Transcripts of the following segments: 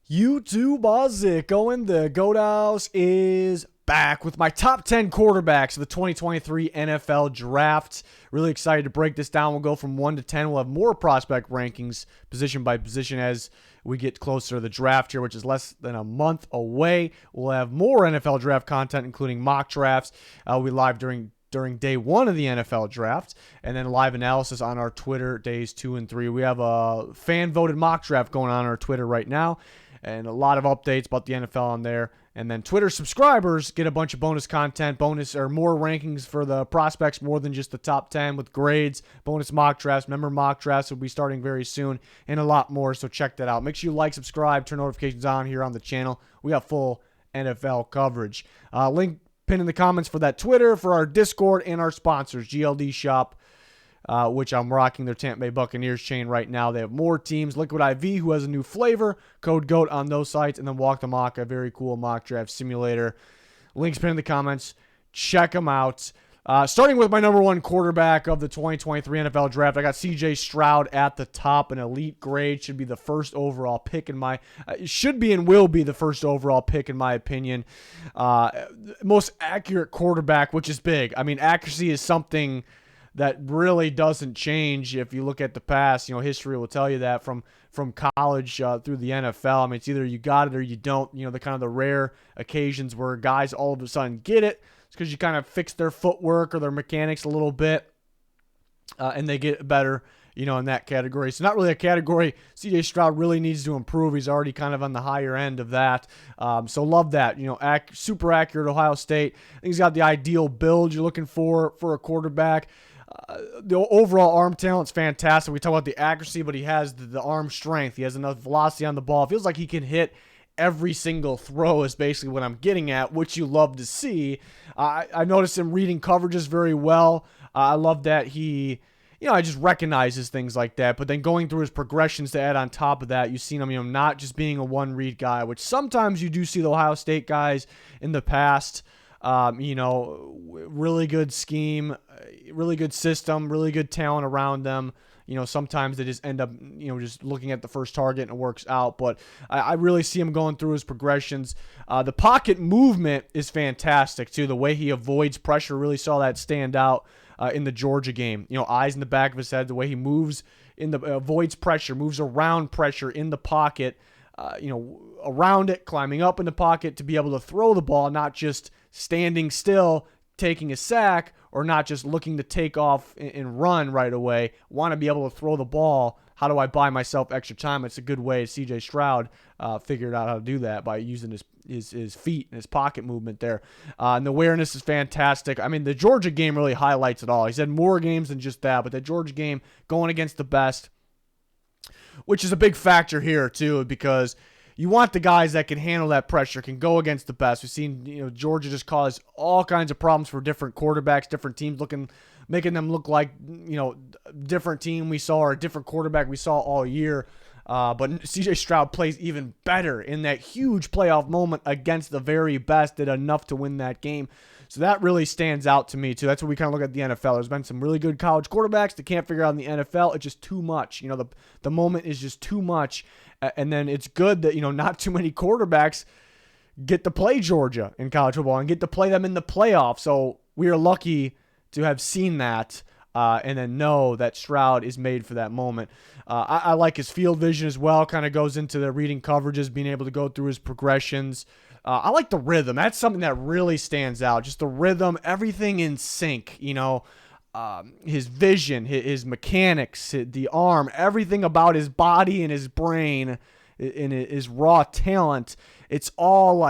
YouTube Ozzico and the Goat House is back with my top 10 quarterbacks of the 2023 NFL Draft. Really excited to break this down. We'll go from 1 to 10. We'll have more prospect rankings position by position as we get closer to the draft here, which is less than a month away. We'll have more NFL Draft content, including mock drafts. We'll be live during day one of the NFL draft, and then live analysis on our Twitter days 2 and 3. We have a fan-voted mock draft going on our Twitter right now, and a lot of updates about the NFL on there. And then Twitter subscribers get a bunch of bonus content, more rankings for the prospects, more than just the top 10 with grades, bonus mock drafts, member mock drafts will be starting very soon, and a lot more, so check that out. Make sure you like, subscribe, turn notifications on here on the channel. We got full NFL coverage. Link pin in the comments for that Twitter, for our Discord, and our sponsors, GLD Shop, which I'm rocking their Tampa Bay Buccaneers chain right now. They have more teams. Liquid IV, who has a new flavor, code GOAT on those sites, and then Walk the Mock, a very cool mock draft simulator. Links pinned in the comments. Check them out. Starting with my number one quarterback of the 2023 NFL Draft, I got CJ Stroud at the top. An elite grade, should be the first overall pick in my should be and will be the first overall pick in my opinion. Most accurate quarterback, which is big. I mean, accuracy is something that really doesn't change if you look at the past. History will tell you that from college through the NFL. I mean, it's either you got it or you don't. The kind of the rare occasions where guys all of a sudden get it. It's because you kind of fix their footwork or their mechanics a little bit, and they get better, in that category. So not really a category CJ Stroud really needs to improve. He's already kind of on the higher end of that. So love that. Super accurate Ohio State. I think he's got the ideal build you're looking for a quarterback. The overall arm talent's fantastic. We talk about the accuracy, but he has the arm strength. He has enough velocity on the ball. It feels like he can hit every single throw is basically what I'm getting at, which you love to see. I noticed him reading coverages very well. I love that he, I just recognizes things like that. But then going through his progressions to add on top of that, you've seen him, not just being a one-read guy, which sometimes you do see the Ohio State guys in the past. Really good scheme, really good system, really good talent around them. Sometimes they just end up, just looking at the first target and it works out. But I really see him going through his progressions. The pocket movement is fantastic, too. The way he avoids pressure, really saw that stand out in the Georgia game. Eyes in the back of his head, the way he moves avoids pressure, moves around pressure in the pocket, around it, climbing up in the pocket to be able to throw the ball, not just standing still, taking a sack, or not just looking to take off and run right away. Want to be able to throw the ball. How do I buy myself extra time? It's a good way CJ Stroud figured out how to do that by using his feet and his pocket movement there. And the awareness is fantastic. I mean, the Georgia game really highlights it all. He's had more games than just that, but the Georgia game going against the best, which is a big factor here too, because you want the guys that can handle that pressure, can go against the best. We've seen, Georgia just cause all kinds of problems for different quarterbacks, different teams making them look like, different team we saw or a different quarterback we saw all year. But CJ Stroud plays even better in that huge playoff moment against the very best, did enough to win that game. So that really stands out to me, too. That's what we kind of look at the NFL. There's been some really good college quarterbacks that can't figure out in the NFL. It's just too much. The moment is just too much. And then it's good that, not too many quarterbacks get to play Georgia in college football and get to play them in the playoffs. So we are lucky to have seen that and then know that Stroud is made for that moment. I like his field vision as well. Kind of goes into the reading coverages, being able to go through his progressions. I like the rhythm. That's something that really stands out. Just the rhythm, everything in sync, his vision, his mechanics, the arm, everything about his body and his brain and his raw talent. It's all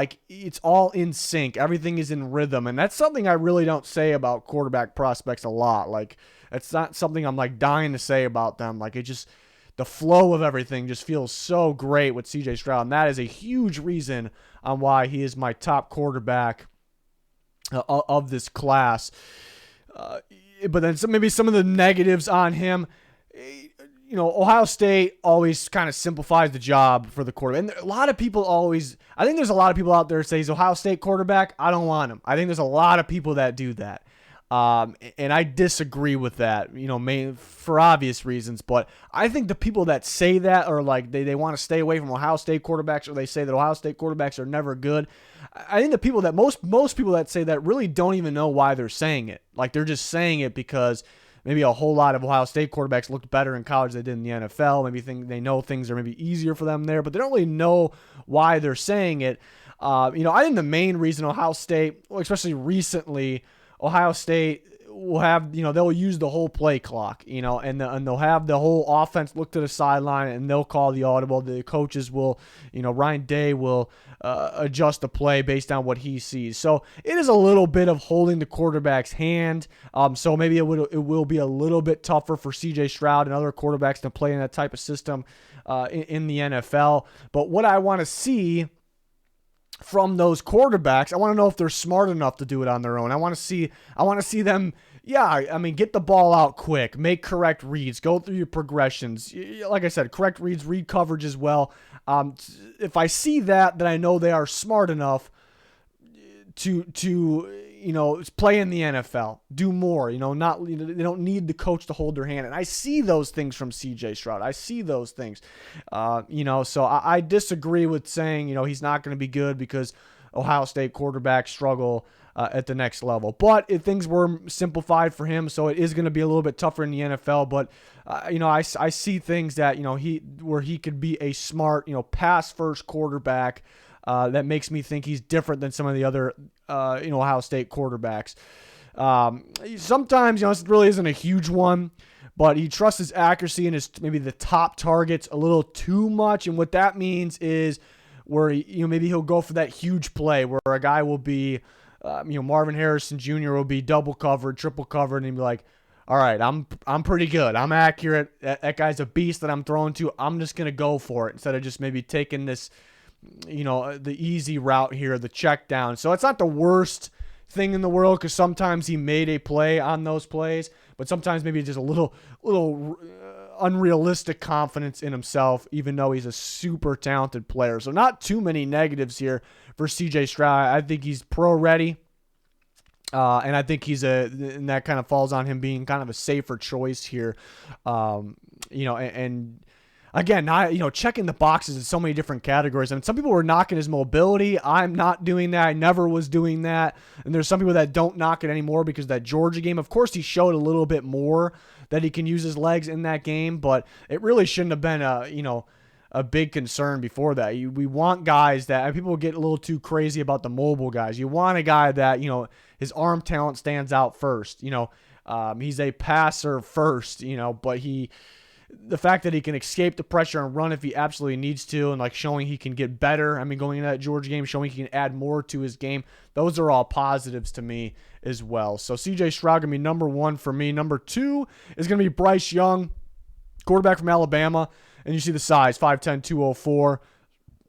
in sync. Everything is in rhythm. And that's something I really don't say about quarterback prospects a lot. Like, it's not something I'm dying to say about them. The flow of everything just feels so great with CJ Stroud. And that is a huge reason on why he is my top quarterback of this class. But then maybe some of the negatives on him. Ohio State always kind of simplifies the job for the quarterback. And a lot of people I think there's a lot of people out there that say he's Ohio State quarterback. I don't want him. I think there's a lot of people that do that. And I disagree with that, for obvious reasons. But I think the people that say that, or like they want to stay away from Ohio State quarterbacks, or they say that Ohio State quarterbacks are never good, I think the people that most people that say that really don't even know why they're saying it. Like, they're just saying it because maybe a whole lot of Ohio State quarterbacks looked better in college than they did in the NFL. Maybe they know things are maybe easier for them there, but they don't really know why they're saying it. I think the main reason Ohio State, especially recently, Ohio State will have, they'll use the whole play clock, and they'll have the whole offense look to the sideline, and they'll call the audible. The coaches will, Ryan Day will adjust the play based on what he sees. So it is a little bit of holding the quarterback's hand. So maybe it will be a little bit tougher for C.J. Stroud and other quarterbacks to play in that type of system in the NFL. But what I want to see from those quarterbacks, I want to know if they're smart enough to do it on their own. I want to see them, get the ball out quick, make correct reads, go through your progressions. Like I said, correct reads, read coverage as well. If I see that, then I know they are smart enough to play in the NFL, do more, they don't need the coach to hold their hand. And I see those things from CJ Stroud. I see those things, so I disagree with saying, he's not going to be good because Ohio State quarterbacks struggle at the next level. But if things were simplified for him, so it is going to be a little bit tougher in the NFL. But, I see things that, where he could be a smart, pass first quarterback. That makes me think he's different than some of the other, Ohio State quarterbacks. Sometimes, this really isn't a huge one, but he trusts his accuracy and his maybe the top targets a little too much. And what that means is where, maybe he'll go for that huge play where a guy will be, Marvin Harrison Jr. will be double covered, triple covered, and he'll be like, all right, I'm pretty good. I'm accurate. That guy's a beast that I'm throwing to. I'm just going to go for it instead of just maybe taking this, the easy route here, the check down. So it's not the worst thing in the world because sometimes he made a play on those plays, but sometimes maybe just a little unrealistic confidence in himself, even though he's a super talented player. So not too many negatives here for CJ Stroud. I think he's pro ready. And I think and that kind of falls on him being kind of a safer choice here. And again, checking the boxes in so many different categories. I mean, some people were knocking his mobility. I'm not doing that. I never was doing that. And there's some people that don't knock it anymore because of that Georgia game. Of course, he showed a little bit more that he can use his legs in that game, but it really shouldn't have been a big concern before that. We want guys that, and people get a little too crazy about the mobile guys. You want a guy that, his arm talent stands out first. He's a passer first, but the fact that he can escape the pressure and run if he absolutely needs to, and showing he can get better. I mean, going into that Georgia game, showing he can add more to his game. Those are all positives to me as well. So CJ Stroud going to be number one for me. Number two is going to be Bryce Young, quarterback from Alabama. And you see the size, 5'10", 204.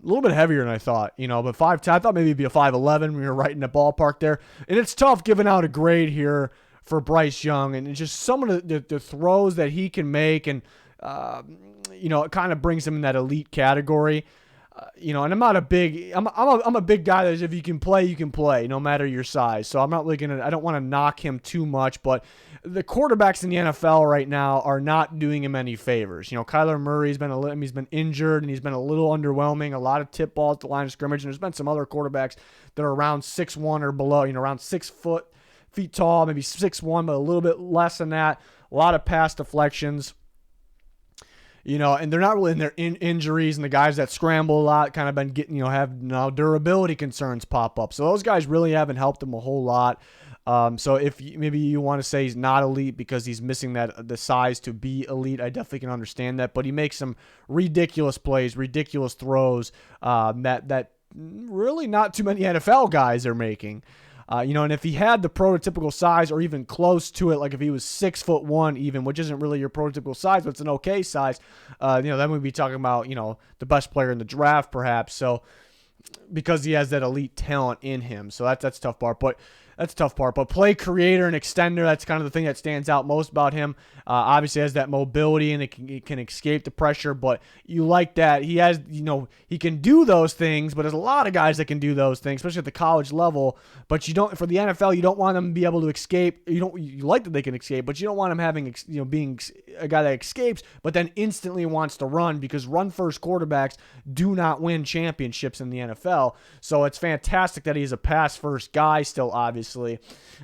A little bit heavier than I thought, but 5'10". I thought maybe it'd be a 5'11". We were right in the ballpark there. And it's tough giving out a grade here for Bryce Young. And it's just some of the throws that he can make, and it kind of brings him in that elite category. And I'm not a big, I'm a big guy that if you can play, no matter your size. So I'm not really I don't want to knock him too much, but the quarterbacks in the NFL right now are not doing him any favors. Kyler Murray's he's been injured and he's been a little underwhelming. A lot of tip balls at the line of scrimmage, and there's been some other quarterbacks that are around 6'1" or below, around 6 feet tall, maybe 6'1", but a little bit less than that. A lot of pass deflections. And they're not really in their injuries, and the guys that scramble a lot kind of been getting, have now durability concerns pop up. So those guys really haven't helped them a whole lot. So if maybe you want to say he's not elite because he's missing the size to be elite, I definitely can understand that. But he makes some ridiculous plays, ridiculous throws that really not too many NFL guys are making. And if he had the prototypical size or even close to it, like if he was 6'1" even, which isn't really your prototypical size, but it's an okay size, then we'd be talking about, the best player in the draft perhaps. So because he has that elite talent in him. So that's tough part. But that's a tough part. But play creator and extender, that's kind of the thing that stands out most about him. Obviously has that mobility and it can escape the pressure, but you like that. He has, he can do those things, but there's a lot of guys that can do those things, especially at the college level. But you don't, for the NFL, you don't want them to be able to escape. You like that they can escape, but you don't want them having, being a guy that escapes, but then instantly wants to run, because run first quarterbacks do not win championships in the NFL. So it's fantastic that he's a pass first guy still, obviously.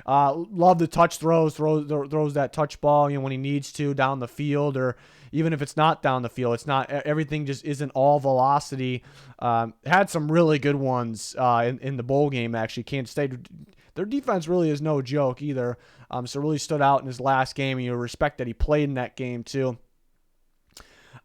Love the touch throws that touch ball, when he needs to down the field, or even if it's not down the field, it's not, everything just isn't all velocity. Had some really good ones in the bowl game, actually. Kansas State, their defense really is no joke either. So really stood out in his last game, and you respect that he played in that game too.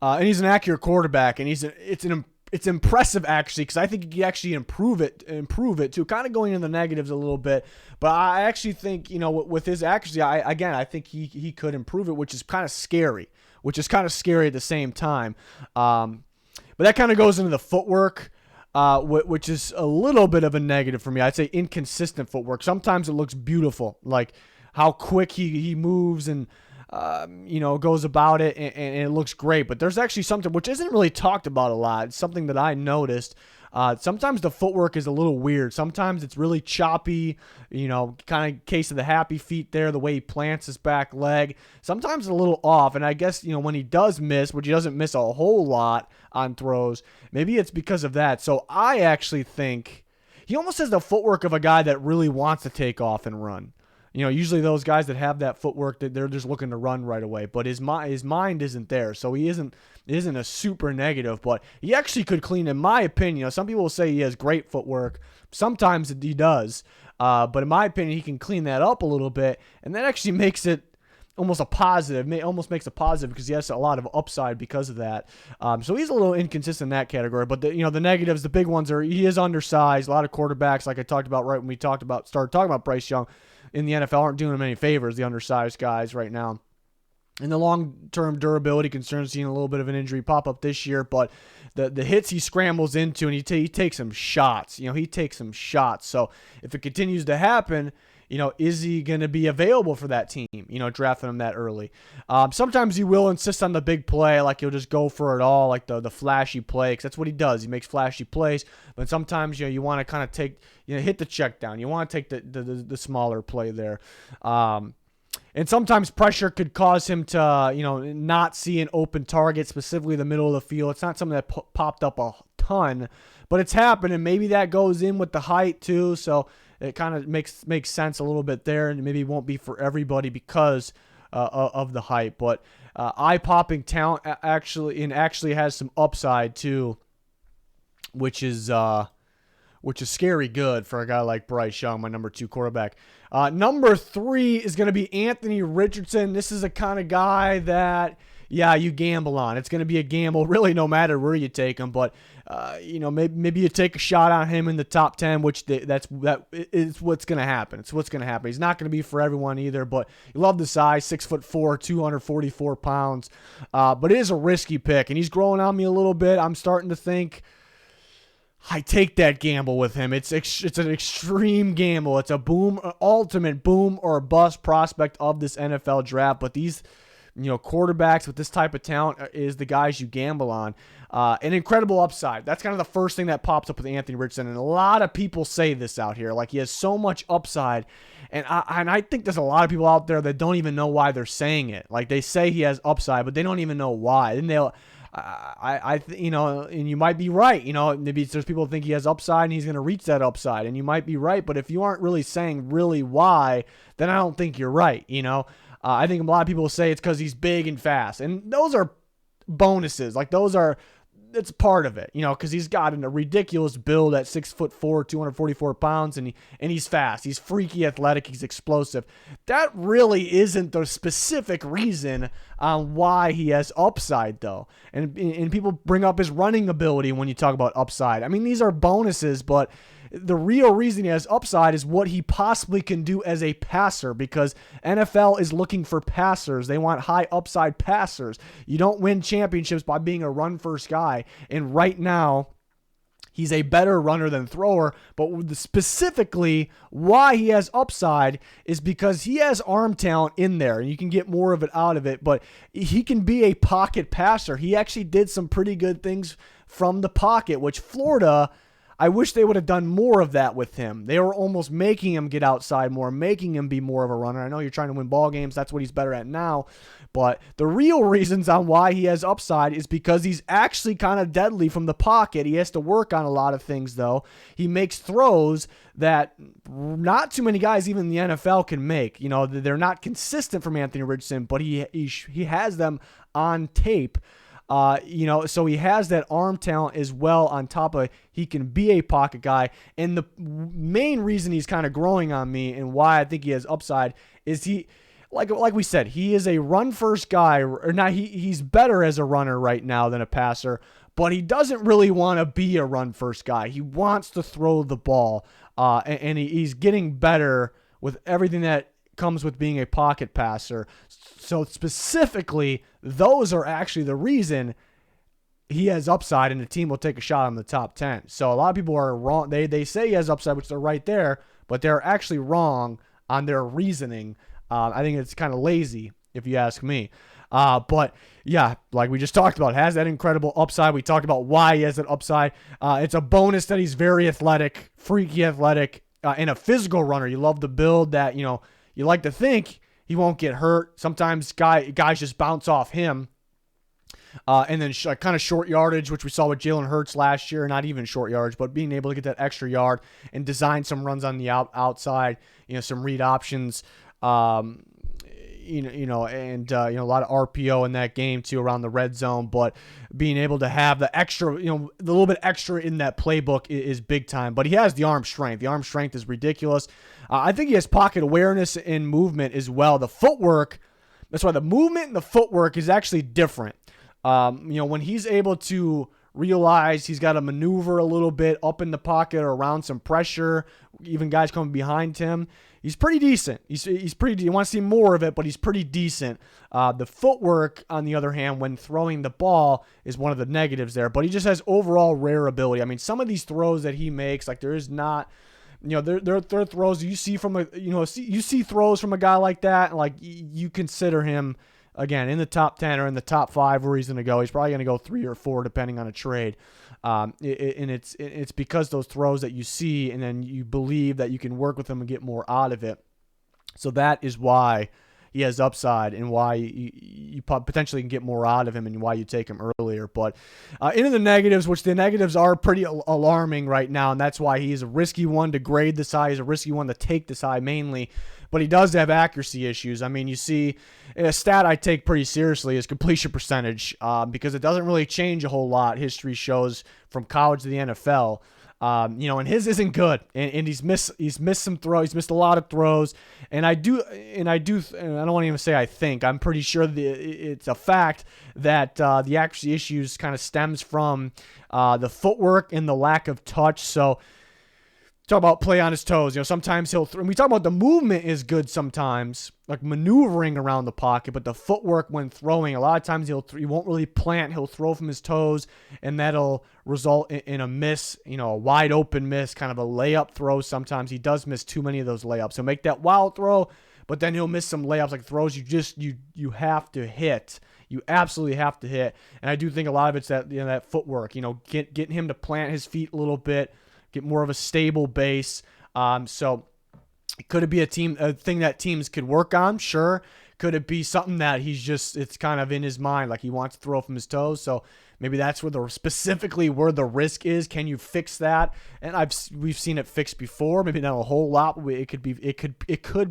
And he's an accurate quarterback, and it's impressive, actually, because I think he can actually improve it too. Kind of going into the negatives a little bit, but I actually think, with his accuracy, I think he could improve it, which is kind of scary at the same time. But that kind of goes into the footwork, which is a little bit of a negative for me. I'd say inconsistent footwork. Sometimes it looks beautiful, like how quick he moves and goes about it, and it looks great. But there's actually something which isn't really talked about a lot. It's something that I noticed. Sometimes the footwork is a little weird. Sometimes it's really choppy, kind of case of the happy feet there, the way he plants his back leg. Sometimes it's a little off, and I guess, when he does miss, which he doesn't miss a whole lot on throws, maybe it's because of that. So I actually think he almost has the footwork of a guy that really wants to take off and run. Usually those guys that have that footwork, they're just looking to run right away. But his mind isn't there, so he isn't a super negative. But he actually could clean, in my opinion. Some people will say he has great footwork. Sometimes he does. But in my opinion, he can clean that up a little bit, and that actually makes it almost a positive. Almost makes a positive, because he has a lot of upside because of that. So he's a little inconsistent in that category. But the negatives, the big ones are he is undersized. A lot of quarterbacks, like I talked about right when we started talking about Bryce Young, in the NFL aren't doing him any favors, the undersized guys right now. And the long-term durability concerns, seeing a little bit of an injury pop up this year, but the hits he scrambles into, and he takes some shots. He takes some shots. So if it continues to happen, is he going to be available for that team, drafting him that early? Sometimes he will insist on the big play, like he'll just go for it all, like the flashy play, because that's what he does. He makes flashy plays, but sometimes, you want to kind of take, hit the check down. You want to take the smaller play there. And sometimes pressure could cause him to, not see an open target, specifically the middle of the field. It's not something that popped up a ton, but it's happened, and maybe that goes in with the height too, so it kind of makes sense a little bit there, and maybe it won't be for everybody because of the height. But eye-popping talent actually has some upside too, which is scary good for a guy like Bryce Young, my number 2 quarterback. Number 3 is going to be Anthony Richardson. This is a kind of guy that, you gamble on. It's going to be a gamble, really, no matter where you take him. But maybe you take a shot on him in the top 10, which that is what's going to happen. It's what's going to happen. He's not going to be for everyone either, but you love the size, 6'4", 244 pounds. But it is a risky pick, and he's growing on me a little bit. I'm starting to think I take that gamble with him. It's an extreme gamble. It's a ultimate boom or bust prospect of this NFL draft. But these quarterbacks with this type of talent is the guys you gamble on. An incredible upside. That's kind of the first thing that pops up with Anthony Richardson. And a lot of people say this out here. Like, he has so much upside. And I think there's a lot of people out there that don't even know why they're saying it. Like, they say he has upside, but they don't even know why. Then they'll... and you might be right. Maybe there's people who think he has upside and he's going to reach that upside, and you might be right. But if you aren't really saying really why, then I don't think you're right. I think a lot of people will say it's because he's big and fast, and those are bonuses. Like, it's part of it, because he's got a ridiculous build at 6'4", 244 pounds, and he's fast. He's freaky athletic. He's explosive. That really isn't the specific reason on why he has upside, though. And people bring up his running ability when you talk about upside. I mean, these are bonuses, but the real reason he has upside is what he possibly can do as a passer, because NFL is looking for passers. They want high upside passers. You don't win championships by being a run first guy. And right now, He's a better runner than thrower, but specifically why he has upside is because he has arm talent in there, and you can get more of it out of it, but he can be a pocket passer. He actually did some pretty good things from the pocket, which Florida, I wish they would have done more of that with him. They were almost making him get outside more, making him be more of a runner. I know you're trying to win ball games. That's what he's better at now. But the real reasons on why he has upside is because he's actually kind of deadly from the pocket. He has to work on a lot of things, though. He makes throws that not too many guys, even in the NFL, can make. You know, they're not consistent from Anthony Richardson, but he has them on tape. So he has that arm talent as well on top of he can be a pocket guy. And the main reason he's kind of growing on me and why I think he has upside is like we said, he is a run-first guy. Or not, he's better as a runner right now than a passer, but he doesn't really want to be a run-first guy. He wants to throw the ball, and he's getting better with everything that comes with being a pocket passer. So specifically, those are actually the reason he has upside, and the team will take a shot on the top 10. So a lot of people are wrong. They say he has upside, which they're right there, but they're actually wrong on their reasoning. I think it's kind of lazy, if you ask me. But yeah, like we just talked about, has that incredible upside. We talked about why he has that upside. It's a bonus that he's very athletic, freaky athletic, and a physical runner. You love the build that, you like to think he won't get hurt. Sometimes guys just bounce off him. And then kind of short yardage, which we saw with Jalen Hurts last year, not even short yardage, but being able to get that extra yard and design some runs on the outside, some read options, and a lot of RPO in that game too around the red zone, but being able to have the extra, the little bit extra in that playbook is big time. But he has the arm strength. The arm strength is ridiculous. I think he has pocket awareness and movement as well. The footwork, that's why the movement and the footwork is actually different. When he's able to realize he's got to maneuver a little bit up in the pocket or around some pressure, even guys coming behind him, he's pretty decent. He's pretty. You want to see more of it, but he's pretty decent. The footwork, on the other hand, when throwing the ball is one of the negatives there. But he just has overall rare ability. I mean, some of these throws that he makes, like there is not. There are throws you see from you see throws from a guy like that, and like you consider him again in the top 10 or in the top 5 where he's going to go. He's probably going to go 3 or 4 depending on a trade. And it's because those throws that you see, and then you believe that you can work with him and get more out of it. So that is why he has upside and why you potentially can get more out of him and why you take him earlier. But into the negatives, which the negatives are pretty alarming right now, and that's why he's a risky one to grade this high. He's a risky one to take this high mainly. But he does have accuracy issues. I mean, you see a stat I take pretty seriously is completion percentage because it doesn't really change a whole lot. History shows from college to the NFL. And his isn't good, and he's missed some throws. He's missed a lot of throws, and I don't want to even say I think. I'm pretty sure it's a fact that the accuracy issues kind of stems from the footwork and the lack of touch. So talk about play on his toes. Sometimes and we talk about the movement is good sometimes, like maneuvering around the pocket, but the footwork when throwing, a lot of times he won't really plant. He'll throw from his toes, and that'll result in a miss, a wide open miss, kind of a layup throw. Sometimes he does miss too many of those layups. He'll make that wild throw, but then he'll miss some layups, like throws you have to hit. You absolutely have to hit. And I do think a lot of it's that footwork, getting him to plant his feet a little bit, get more of a stable base. So could it be a thing that teams could work on? Sure. Could it be something that it's kind of in his mind, like he wants to throw from his toes? So maybe that's specifically where the risk is. Can you fix that? And we've seen it fixed before. Maybe not a whole lot, but it could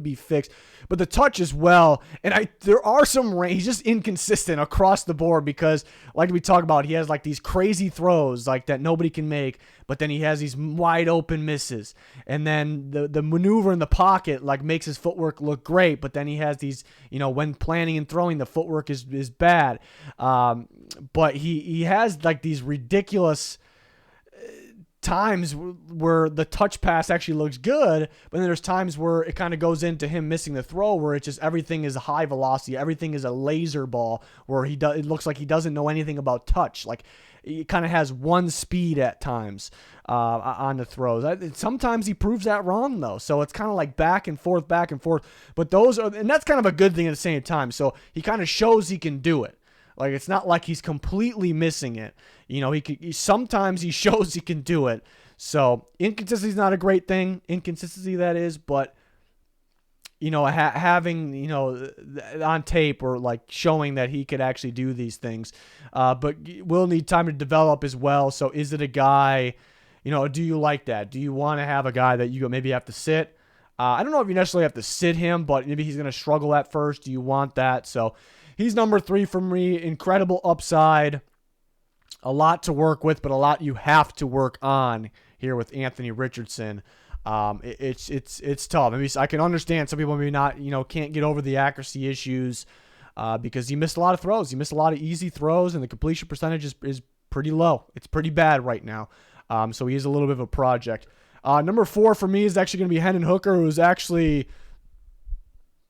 be fixed. But the touch as well. And there are some he's just inconsistent across the board because, like we talked about, he has like these crazy throws like that nobody can make, but then he has these wide open misses. And then the maneuver in the pocket like makes his footwork look great, but then he has these, when planning and throwing, the footwork is bad. But he has like these ridiculous times where the touch pass actually looks good, but then there's times where it kind of goes into him missing the throw, where it's just everything is high velocity, everything is a laser ball, where it looks like he doesn't know anything about touch. Like, he kind of has one speed at times on the throws. Sometimes he proves that wrong, though. So it's kind of like back and forth. But and that's kind of a good thing at the same time. So he kind of shows he can do it. Like, it's not like he's completely missing it. Sometimes he shows he can do it. So inconsistency is not a great thing. Inconsistency, that is, but having, on tape or like showing that he could actually do these things. But we'll need time to develop as well. So is it a guy, do you like that? Do you want to have a guy that you maybe have to sit? I don't know if you necessarily have to sit him, but maybe he's going to struggle at first. Do you want that? So he's number 3 for me. Incredible upside. A lot to work with, but a lot you have to work on here with Anthony Richardson. It's tough. I mean, I can understand some people maybe not, can't get over the accuracy issues because he missed a lot of throws. He missed a lot of easy throws, and the completion percentage is pretty low. It's pretty bad right now. So he is a little bit of a project. Number 4 for me is actually going to be Hendon Hooker, who's actually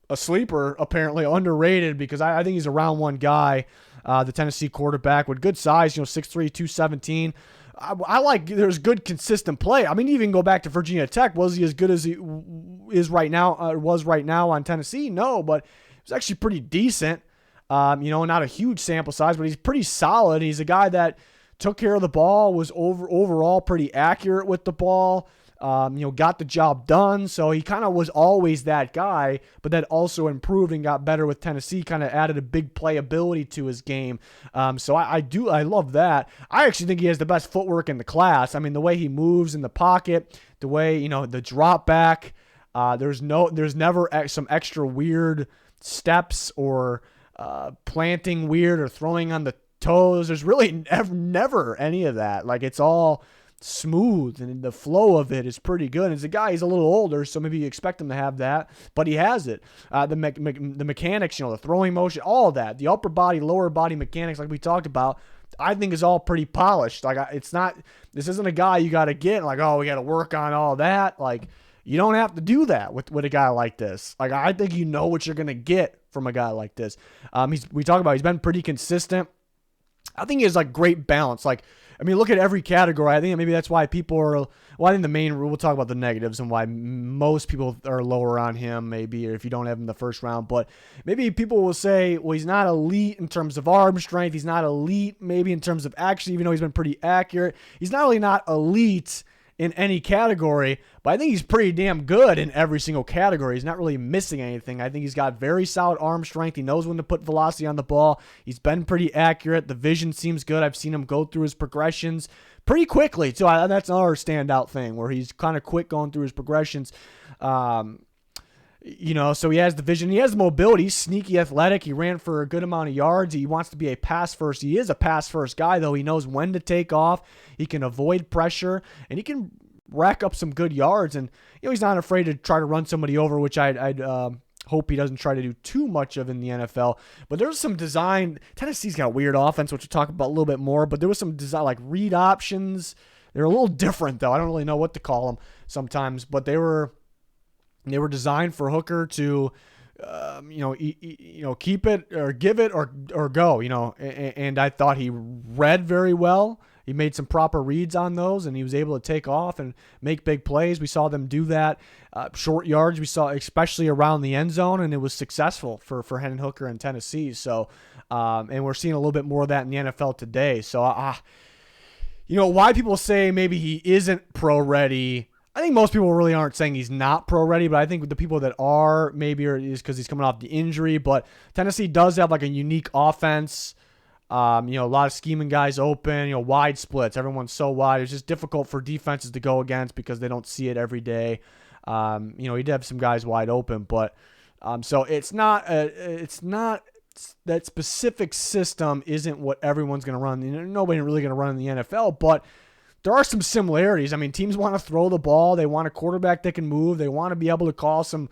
a sleeper, apparently underrated, because I think he's a round 1 guy, the Tennessee quarterback with good size, 6'3", 217. I like there's good consistent play. I mean, even go back to Virginia Tech. Was he as good as he was right now on Tennessee? No, but it was actually pretty decent. Not a huge sample size, but he's pretty solid. He's a guy that took care of the ball, was overall pretty accurate with the ball. Got the job done. So he kind of was always that guy, but that also improved and got better with Tennessee, kind of added a big playability to his game. So I love that. I actually think he has the best footwork in the class. I mean, the way he moves in the pocket, the way, the drop back, there's never some extra weird steps or planting weird or throwing on the toes. There's really never any of that. Like, it's all smooth, and the flow of it is pretty good. As a guy, he's a little older, so maybe you expect him to have that, but he has it. The mechanics, the throwing motion, all of that, the upper body, lower body mechanics, like we talked about, I think is all pretty polished. Like, this isn't a guy you got to get like, oh, we got to work on all that. Like, you don't have to do that with a guy like this. Like, I think what you're gonna get from a guy like this. He's been pretty consistent. I think he has like great balance. Like, I mean, look at every category. I think maybe that's why people are, I think the main rule, we'll talk about the negatives and why most people are lower on him, maybe, or if you don't have him in the first round. But maybe people will say, well, he's not elite in terms of arm strength. He's not elite maybe in terms of action, even though he's been pretty accurate. He's not really not elite in any category, but I think he's pretty damn good in every single category. He's not really missing anything. I think he's got very solid arm strength. He knows when to put velocity on the ball. He's been pretty accurate. The vision seems good. I've seen him go through his progressions pretty quickly, too. That's another standout thing, where he's kind of quick going through his progressions. So he has the vision. He has the mobility. He's sneaky athletic. He ran for a good amount of yards. He wants to be a pass first. He is a pass first guy, though. He knows when to take off. He can avoid pressure, and he can rack up some good yards. And he's not afraid to try to run somebody over, which I'd hope he doesn't try to do too much of in the NFL. But there's some design. Tennessee's got a weird offense, which we'll talk about a little bit more. But there was some design, like read options. They're a little different, though. I don't really know what to call them sometimes, but they were designed for Hooker to, keep it or give it or go, and I thought he read very well. He made some proper reads on those, and he was able to take off and make big plays. We saw them do that. Short yards we saw, especially around the end zone, and it was successful for Hendon Hooker in Tennessee. So, and we're seeing a little bit more of that in the NFL today. So, why people say maybe he isn't pro ready, I think most people really aren't saying he's not pro ready, but I think the people that are maybe is because he's coming off the injury. But Tennessee does have like a unique offense. A lot of scheming guys open, wide splits. Everyone's so wide. It's just difficult for defenses to go against because they don't see it every day. He'd have some guys wide open, but so it's not that specific system isn't what everyone's going to run. Nobody really going to run in the NFL, but there are some similarities. I mean, teams want to throw the ball. They want a quarterback that can move. They want to be able to call some,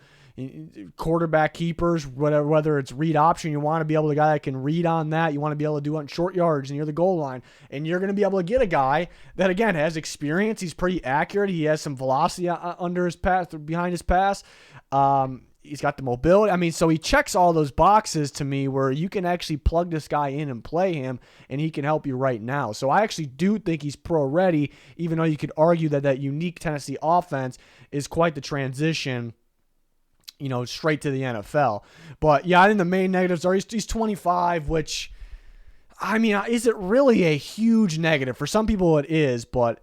quarterback keepers, whether it's read option, you want to be able to a guy that can read on that. You want to be able to do it on short yards near the goal line. And you're going to be able to get a guy that, again, has experience. He's pretty accurate. He has some velocity under his pass, behind his pass. He's got the mobility. I mean, so he checks all those boxes to me where you can actually plug this guy in and play him, and he can help you right now. So I actually do think he's pro-ready, even though you could argue that unique Tennessee offense is quite the transition, straight to the NFL. But, yeah, I think the main negatives are he's 25, which, I mean, is it really a huge negative? For some people it is, but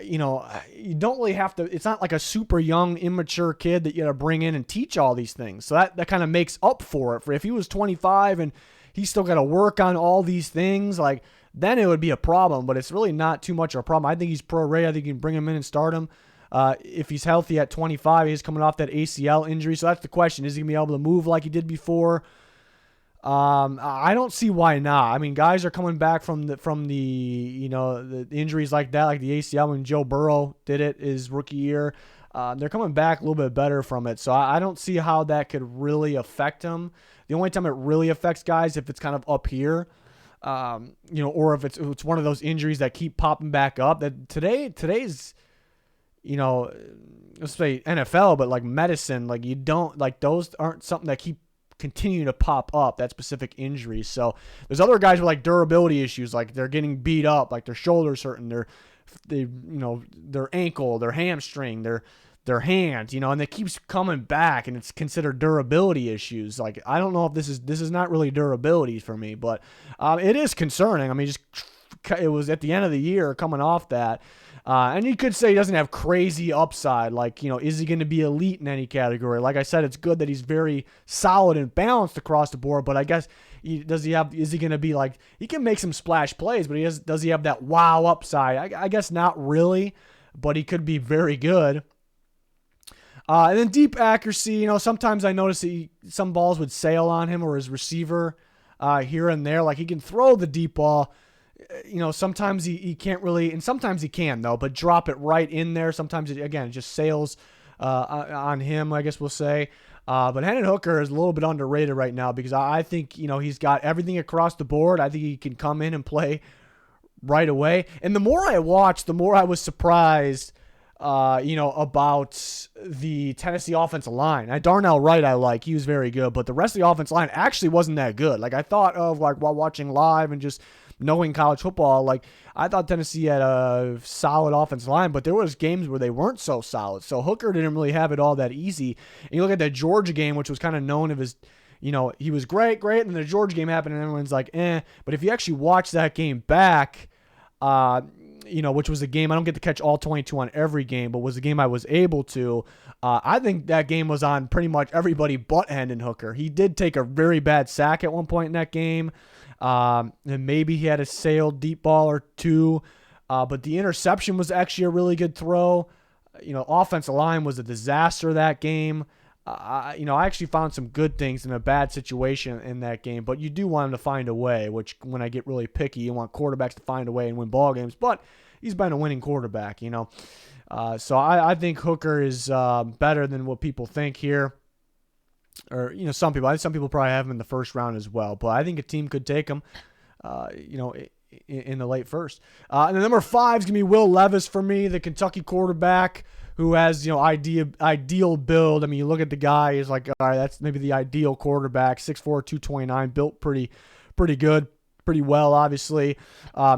you don't really have to. It's not like a super young, immature kid that you got to bring in and teach all these things. So that kind of makes up for it. For if he was 25 and he's still got to work on all these things, like, then it would be a problem. But it's really not too much of a problem. I think he's pro-ready. I think you can bring him in and start him. If he's healthy at 25, he's coming off that ACL injury. So that's the question: is he gonna be able to move like he did before? I don't see why not. I mean, guys are coming back from the the injuries like that, like the ACL when Joe Burrow did it his rookie year. They're coming back a little bit better from it. So I don't see how that could really affect him. The only time it really affects guys if it's kind of up here, or if it's one of those injuries that keep popping back up. That today's, let's say NFL, but like medicine, like you don't like those aren't something that continue to pop up, that specific injury. So there's other guys with like durability issues, like they're getting beat up, like their shoulders hurting, their ankle, their hamstring, their hands, and it keeps coming back, and it's considered durability issues. Like, I don't know if this is not really durability for me, but it is concerning. I mean, it was at the end of the year coming off that. And you could say he doesn't have crazy upside. Like, is he going to be elite in any category? Like I said, it's good that he's very solid and balanced across the board. But I guess, is he going to be like, he can make some splash plays, but does he have that wow upside? I guess not really, but he could be very good. And then deep accuracy, sometimes I notice some balls would sail on him or his receiver here and there. Like, he can throw the deep ball. Sometimes he can't really, and sometimes he can, though, but drop it right in there. Sometimes, it just sails on him, I guess we'll say. But Hendon Hooker is a little bit underrated right now because I think, he's got everything across the board. I think he can come in and play right away. And the more I watched, the more I was surprised, about the Tennessee offensive line. Darnell Wright, he was very good, but the rest of the offensive line actually wasn't that good. Like, I thought of, like, while watching live and just knowing college football, like, I thought Tennessee had a solid offensive line, but there was games where they weren't so solid. So Hooker didn't really have it all that easy. And you look at that Georgia game, which was kind of known of his, he was great, and then the Georgia game happened, and everyone's like, eh. But if you actually watch that game back, which was a game, I don't get to catch all 22 on every game, but was a game I was able to. I think that game was on pretty much everybody but Hendon Hooker. He did take a very bad sack at one point in that game. And maybe he had a sailed deep ball or two. But the interception was actually a really good throw. Offensive line was a disaster that game. I actually found some good things in a bad situation in that game, but you do want him to find a way, which when I get really picky, you want quarterbacks to find a way and win ball games, but he's been a winning quarterback, So I think Hooker is better than what people think here. Or, some people probably have him in the first round as well, but I think a team could take him, in the late first. And the number 5 is going to be Will Levis for me, the Kentucky quarterback, who has, ideal build. I mean, you look at the guy, he's like, all right, that's maybe the ideal quarterback, 6'4", 229, built pretty good, pretty well, obviously.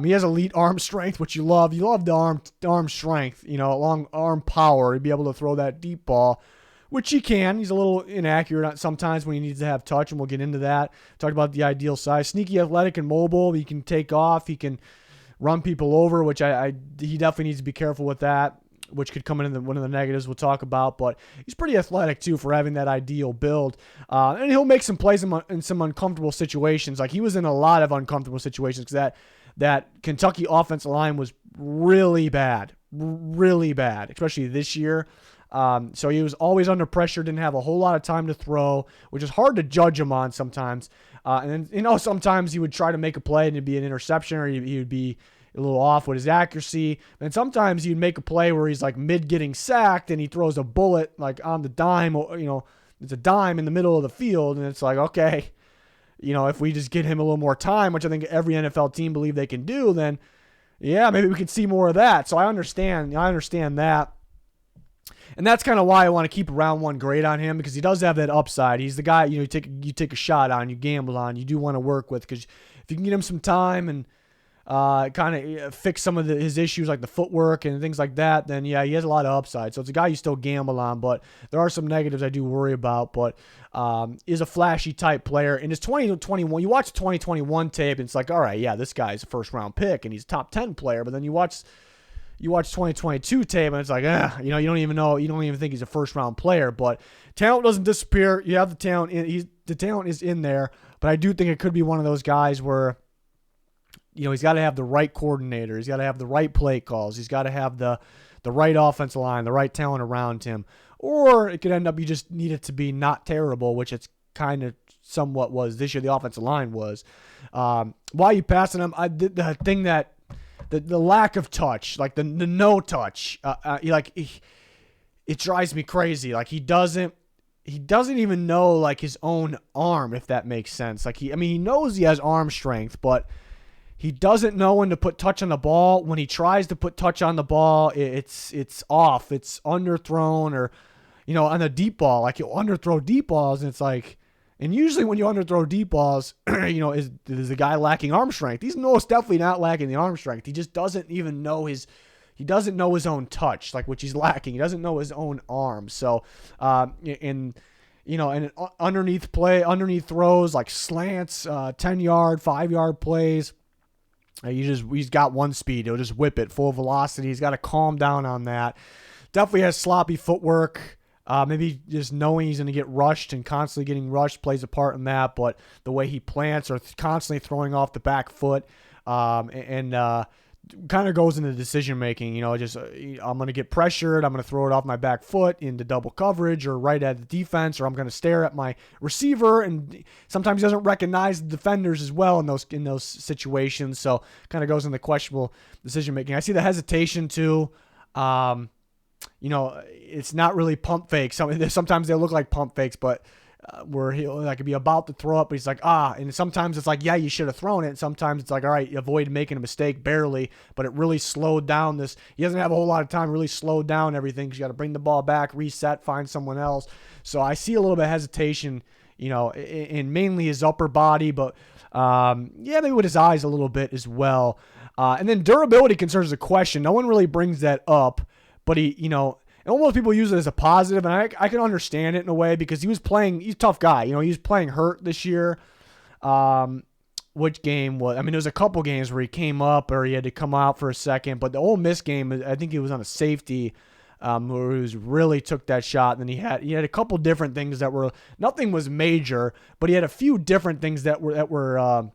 He has elite arm strength, which you love. You love the arm strength, long arm power to be able to throw that deep ball, which he can. He's a little inaccurate sometimes when he needs to have touch, and we'll get into that. Talked about the ideal size. Sneaky, athletic, and mobile. He can take off. He can run people over, which he definitely needs to be careful with that, which could come in one of the negatives we'll talk about. But he's pretty athletic, too, for having that ideal build. And he'll make some plays in some uncomfortable situations. Like, he was in a lot of uncomfortable situations because that Kentucky offensive line was really bad, especially this year. So he was always under pressure, didn't have a whole lot of time to throw, which is hard to judge him on sometimes. And then, sometimes he would try to make a play and it'd be an interception, or he would be a little off with his accuracy. And sometimes he'd make a play where he's like mid getting sacked and he throws a bullet like on the dime, it's a dime in the middle of the field, and it's like, okay, if we just get him a little more time, which I think every NFL team believe they can do, then yeah, maybe we could see more of that. So I understand that. And that's kind of why I want to keep a round one grade on him, because he does have that upside. He's the guy, you take a shot on, you gamble on, you do want to work with, because if you can get him some time and kind of fix some of his issues like the footwork and things like that, then yeah, he has a lot of upside. So it's a guy you still gamble on, but there are some negatives I do worry about, but is a flashy type player. In his 2021, you watch the 2021 tape, and it's like, all right, yeah, this guy's a first round pick and he's a top 10 player, but then you watch 2022 tape, and it's like, you don't even think he's a first round player. But talent doesn't disappear. You have the talent. The talent is in there, but I do think it could be one of those guys where, he's got to have the right coordinator. He's got to have the right play calls. He's got to have the right offensive line, the right talent around him. Or it could end up you just need it to be not terrible, which it's kind of somewhat was this year. The offensive line was. Why are you passing him? The thing that. The lack of touch, like the no touch, it drives me crazy. Like he doesn't even know like his own arm, if that makes sense. Like he knows he has arm strength, but he doesn't know when to put touch on the ball. When he tries to put touch on the ball, it's off. It's underthrown, or on a deep ball, like he'll underthrow deep balls, and it's like. And usually when you underthrow deep balls, is the guy lacking arm strength. He's most definitely not lacking the arm strength. He just doesn't even know his own touch, like which he's lacking. He doesn't know his own arm. So, and underneath throws like slants, 10-yard, 5-yard plays. He's got one speed. He'll just whip it full velocity. He's got to calm down on that. Definitely has sloppy footwork. Maybe just knowing he's going to get rushed and constantly getting rushed plays a part in that, but the way he plants or constantly throwing off the back foot and kind of goes into decision making. I'm going to get pressured. I'm going to throw it off my back foot into double coverage or right at the defense, or I'm going to stare at my receiver. And sometimes he doesn't recognize the defenders as well in those situations. So kind of goes into questionable decision making. I see the hesitation too. It's not really pump fakes. Sometimes they look like pump fakes, but where he'll like be about to throw up, but he's like, and sometimes it's like, yeah, you should have thrown it. And sometimes it's like, all right, avoid making a mistake barely, but it really slowed down this. He doesn't have a whole lot of time, really slowed down everything, because you got to bring the ball back, reset, find someone else. So I see a little bit of hesitation, in mainly his upper body, but maybe with his eyes a little bit as well. And then durability concerns is a question. No one really brings that up. But and almost people use it as a positive, and I can understand it in a way, because he's a tough guy. He was playing hurt this year. Which game was? There was a couple games where he came up or he had to come out for a second, but the Ole Miss game, I think he was on a safety, where he really took that shot. And then he had a couple different things that were, nothing was major, but he had a few different things that were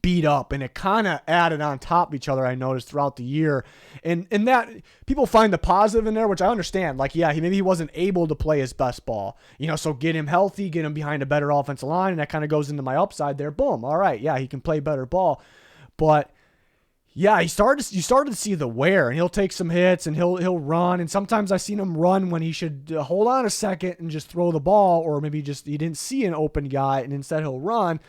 beat up, and it kind of added on top of each other, I noticed throughout the year, and that people find the positive in there, which I understand. Like, yeah, maybe he wasn't able to play his best ball, so get him healthy, get him behind a better offensive line, and that kind of goes into my upside there. Boom, all right, yeah, he can play better ball, but yeah, you started to see the wear, and he'll take some hits and he'll run, and sometimes I've seen him run when he should hold on a second and just throw the ball, or maybe just he didn't see an open guy and instead he'll run.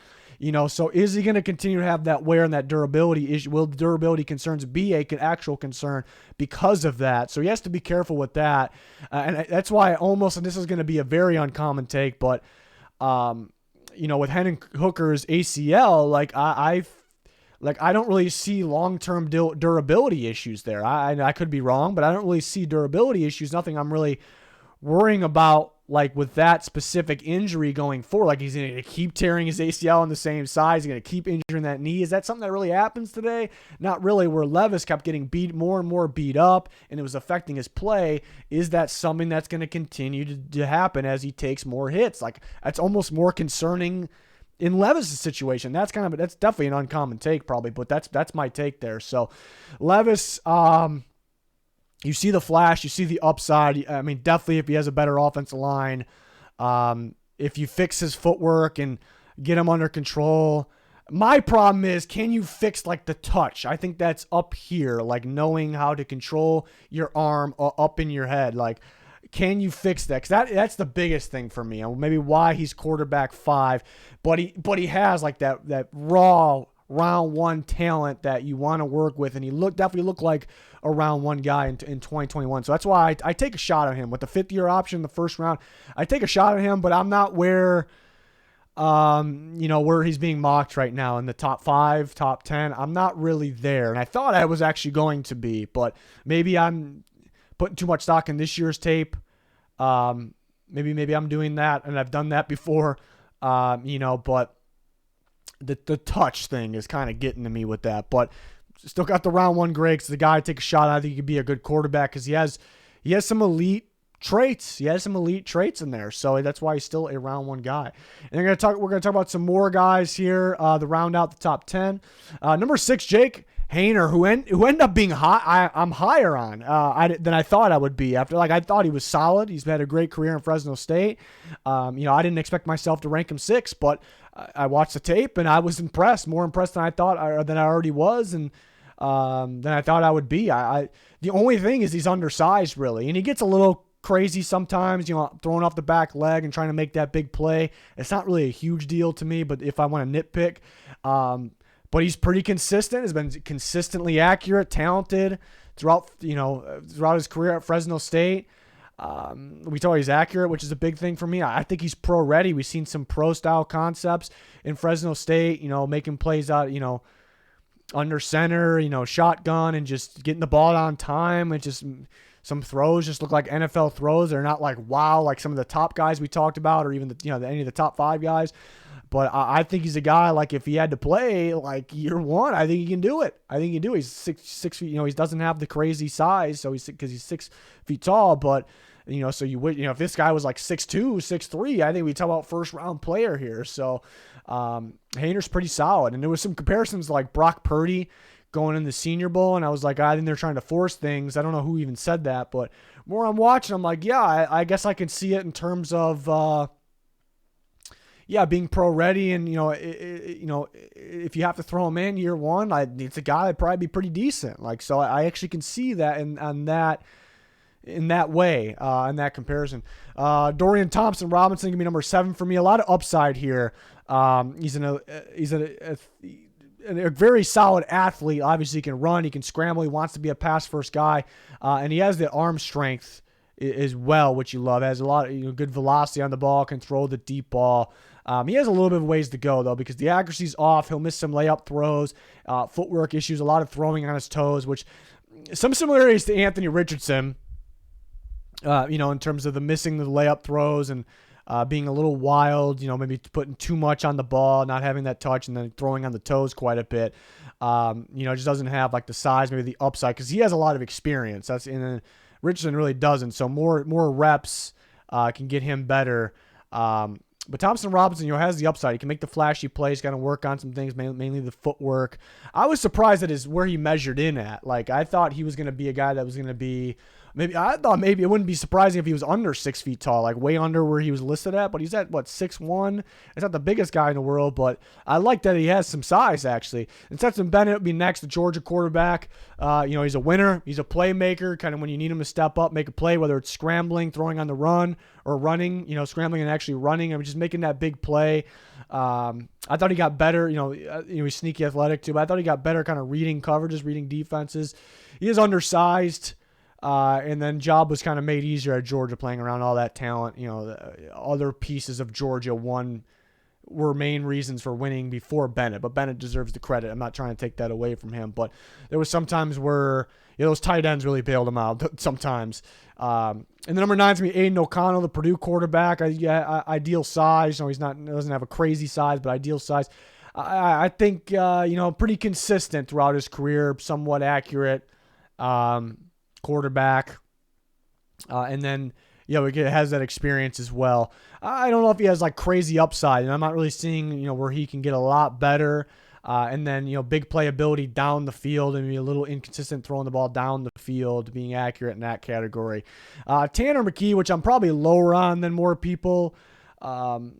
So is he going to continue to have that wear and that durability issue? Will the durability concerns be an actual concern because of that? So he has to be careful with that. And that's why and this is going to be a very uncommon take, but, with Hendon Hooker's ACL, I don't really see long-term durability issues there. I could be wrong, but I don't really see durability issues. Nothing I'm really worrying about, like with that specific injury going forward. Like, he's going to keep tearing his ACL in the same size. He's going to keep injuring that knee. Is that something that really happens today? Not really, where Levis kept getting more and more beat up and it was affecting his play. Is that something that's going to continue to happen as he takes more hits? Like, that's almost more concerning in Levis' situation. That's definitely an uncommon take probably, but that's my take there. So Levis, you see the flash, you see the upside. Definitely if he has a better offensive line, if you fix his footwork and get him under control. My problem is, can you fix the touch? I think that's up here, knowing how to control your arm up in your head. can you fix that? Because that's the biggest thing for me. And maybe why he's quarterback 5, but he has like that raw round 1 talent that you want to work with, and he definitely looked like a round 1 guy in 2021. So that's why I take a shot at him with the 5th-year option in the first round. I take a shot at him, but I'm not where where he's being mocked right now in the top 5, top 10. I'm not really there, and I thought I was actually going to be, but maybe I'm putting too much stock in this year's tape. Maybe I'm doing that, and I've done that before. But the touch thing is kind of getting to me with that. But still got the round 1 grade because the guy I take a shot at. I think he could be a good quarterback because he has some elite traits. He has some elite traits in there, so that's why he's still a round 1 guy. And we're gonna talk about some more guys here. The round out the top 10. Number 6, Jake Haener, who ended up being high. I'm higher on than I thought I would be. After I thought he was solid. He's had a great career in Fresno State. I didn't expect myself to rank him 6, but I watched the tape and I was impressed. More impressed than I thought, than I already was, and than I thought I would be. The only thing is he's undersized really, and he gets a little crazy sometimes, throwing off the back leg and trying to make that big play. It's not really a huge deal to me, but if I want to nitpick, but he's pretty consistent, has been consistently accurate, talented throughout his career at Fresno State. We thought he's accurate, which is a big thing for me. I think he's pro ready. We've seen some pro style concepts in Fresno State, making plays out, under center, shotgun and just getting the ball on time. And just some throws just look like NFL throws. They're not like wow, like some of the top guys we talked about, or even any of the top 5 guys. But I think he's a guy, like, if he had to play, like, year 1, I think he can do it. I think he can do it. He's 6 feet. He doesn't have the crazy size, so because he's 6 feet tall. But, so you would, if this guy was like 6'2", 6'3", I think we talk about first-round player here. So Haener's pretty solid. And there was some comparisons like Brock Purdy going in the Senior Bowl, and I was like, I think they're trying to force things. I don't know who even said that, but more I'm watching, I'm like, yeah, I guess I can see it in terms of being pro ready, and if you have to throw him in year 1, it's a guy that'd probably be pretty decent. Like, so I actually can see that in that way, in that comparison. Dorian Thompson-Robinson can be number 7 for me. A lot of upside here. He's a very solid athlete. Obviously, he can run, he can scramble, he wants to be a pass first guy, and he has the arm strength as well, which you love. Has a lot of good velocity on the ball, can throw the deep ball. He has a little bit of ways to go, though, because the accuracy's off. He'll miss some layup throws, footwork issues, a lot of throwing on his toes, which some similarities to Anthony Richardson, in terms of the missing the layup throws and being a little wild, maybe putting too much on the ball, not having that touch, and then throwing on the toes quite a bit. Just doesn't have like the size, maybe the upside, because he has a lot of experience. And Richardson really doesn't. So more reps can get him better. But Thompson-Robinson, has the upside. He can make the flashy plays, got to work on some things, mainly the footwork. I was surprised at where he measured in at. Like, I thought he was going to be a guy that was going to be I thought maybe it wouldn't be surprising if he was under 6 feet tall, like way under where he was listed at, but he's at 6'1". It's not the biggest guy in the world, but I like that he has some size, actually. And Stetson Bennett would be next, the Georgia quarterback. He's a winner. He's a playmaker, kind of when you need him to step up, make a play, whether it's scrambling, throwing on the run, or running, scrambling and actually running. I mean, just making that big play. I thought he got better, he's sneaky athletic too, but I thought he got better kind of reading coverages, reading defenses. He is undersized. And then job was kind of made easier at Georgia playing around all that talent. The other pieces of Georgia were main reasons for winning before Bennett, but Bennett deserves the credit. I'm not trying to take that away from him, but there was sometimes where those tight ends really bailed him out sometimes. And the number 9 is going to be Aiden O'Connell, the Purdue quarterback. Ideal size. He doesn't have a crazy size, but ideal size. I think pretty consistent throughout his career, somewhat accurate. Quarterback, and then he has that experience as well. I don't know if he has like crazy upside, and I'm not really seeing where he can get a lot better. And then big playability down the field, and be a little inconsistent throwing the ball down the field, being accurate in that category. Tanner McKee, which I'm probably lower on than more people. The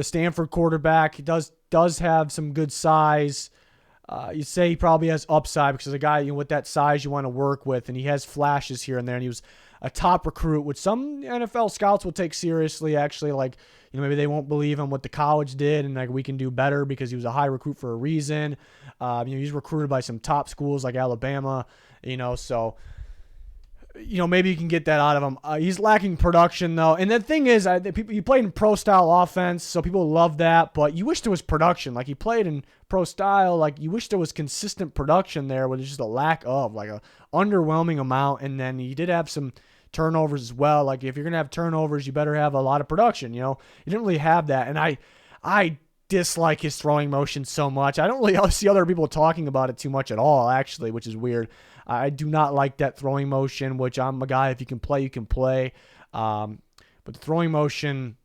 Stanford quarterback, he does have some good size. you say he probably has upside because a guy, with that size you want to work with, and he has flashes here and there, and he was a top recruit, which some NFL scouts will take seriously. Actually, like, maybe they won't believe him what the college did, and like we can do better because he was a high recruit for a reason. He's recruited by some top schools like Alabama. So maybe you can get that out of him. He's lacking production, though. And the thing is, he played in pro-style offense, so people love that. But you wish there was production. Like, he played in pro-style. Like, you wish there was consistent production there, where there's just a lack of, like, a underwhelming amount. And then he did have some turnovers as well. Like, if you're going to have turnovers, you better have a lot of production, You didn't really have that. And I dislike his throwing motion so much. I don't really see other people talking about it too much at all, actually, which is weird. I do not like that throwing motion, which I'm a guy, if you can play, you can play. But the throwing motion,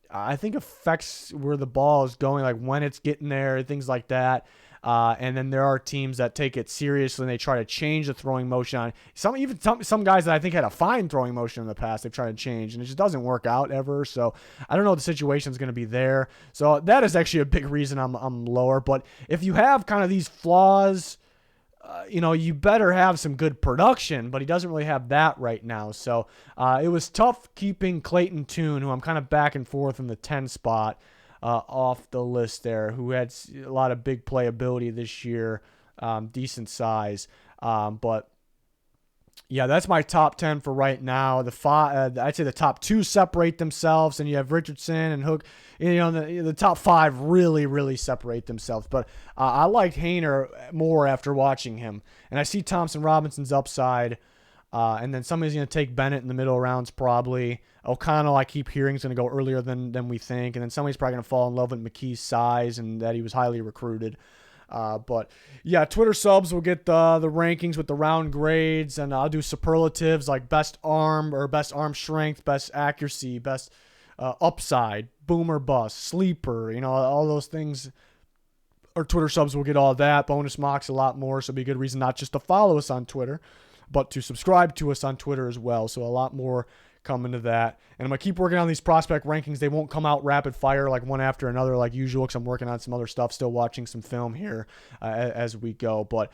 I think, affects where the ball is going, like when it's getting there, things like that. And then there are teams that take it seriously and they try to change the throwing motion on some guys that I think had a fine throwing motion in the past. They've tried to change and it just doesn't work out ever. So I don't know if the situation is going to be there. So that is actually a big reason I'm lower. But if you have kind of these flaws, you better have some good production, but he doesn't really have that right now. So it was tough keeping Clayton Tune, who I'm kind of back and forth in the 10 spot, off the list there, who had a lot of big playability this year, decent size. But yeah, that's my top 10 for right now. I'd say the top 2 separate themselves, and you have Richardson and Hook. The top 5 really, really separate themselves. But I liked Hainer more after watching him, and I see Thompson Robinson's upside. And then somebody's going to take Bennett in the middle rounds probably. O'Connell, I keep hearing, is going to go earlier than we think. And then somebody's probably going to fall in love with McKee's size and that he was highly recruited. But yeah, Twitter subs will get the rankings with the round grades, and I'll do superlatives like best arm strength, best accuracy, best upside, boomer bust, sleeper, all those things. Our Twitter subs will get all that. Bonus mocks a lot more, so it'll be a good reason not just to follow us on Twitter, but to subscribe to us on Twitter as well. So a lot more coming to that. And I'm going to keep working on these prospect rankings. They won't come out rapid fire like one after another like usual, because I'm working on some other stuff, still watching some film here as we go. But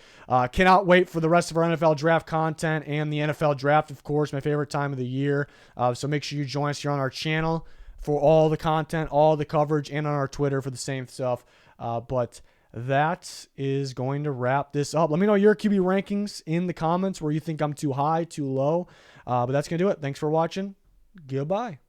cannot wait for the rest of our NFL draft content and the NFL draft, of course, my favorite time of the year. So make sure you join us here on our channel for all the content, all the coverage, and on our Twitter for the same stuff. But that is going to wrap this up. Let me know your QB rankings in the comments where you think I'm too high, too low. But that's going to do it. Thanks for watching. Goodbye.